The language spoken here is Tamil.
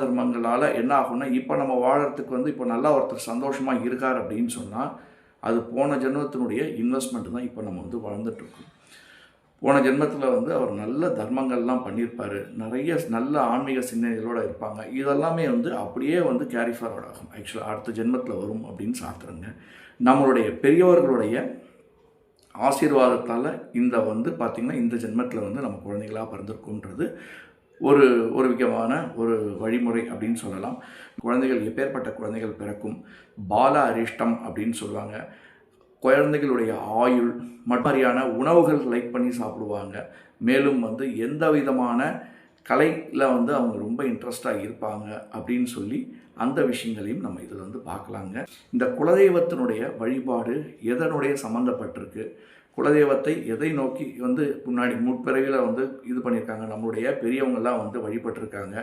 தர்மங்களால் என்ன ஆகும்னா, இப்போ நம்ம வாழறதுக்கு வந்து இப்போ நல்லா ஒருத்தர் சந்தோஷமாக இருக்கார் அப்படின்னு சொன்னால், அது போன ஜென்மத்தினுடைய இன்வெஸ்ட்மெண்ட் தான் இப்போ நம்ம வந்து வாழ்ந்துட்டுருக்கோம். போன ஜென்மத்தில் வந்து அவர் நல்ல தர்மங்கள்லாம் பண்ணியிருப்பார், நிறைய நல்ல ஆன்மீக சிந்தனைகளோடு இருப்பாங்க. இதெல்லாமே வந்து அப்படியே வந்து கேரி ஃபார்வர்ட் ஆகும். ஆக்சுவலாக அடுத்த ஜென்மத்தில் வரும் அப்படின்னு சாஸ்திரங்க. நம்மளுடைய பெரியவர்களுடைய ஆசீர்வாதத்தால் இந்த வந்து பார்த்திங்கன்னா இந்த ஜென்மத்தில் வந்து நம்ம குழந்தைகளாக பிறந்திருக்குன்றது ஒரு ஒரு விதமான ஒரு வழிமுறை அப்படின்னு சொல்லலாம். குழந்தைகள் எப்பேற்பட்ட குழந்தைகள் பிறக்கும், பால அரிஷ்டம் அப்படின்னு சொல்லுவாங்க. குழந்தைகளுடைய ஆயுள் மாதிரியான உணவுகள் லைக் பண்ணி சாப்பிடுவாங்க. மேலும் வந்து எந்த விதமான கலையில் வந்து அவங்க ரொம்ப இன்ட்ரெஸ்டாக இருப்பாங்க அப்படின்னு சொல்லி அந்த விஷயங்களையும் நம்ம இதில் வந்து பார்க்கலாங்க. இந்த குலதெய்வத்தினுடைய வழிபாடு எதனுடைய சம்மந்தப்பட்டிருக்கு, குலதெய்வத்தை எதை நோக்கி வந்து முன்னாடி முற்பிறவியில் வந்து இது பண்ணியிருக்காங்க, நம்மளுடைய பெரியவங்கள்லாம் வந்து வழிபட்டிருக்காங்க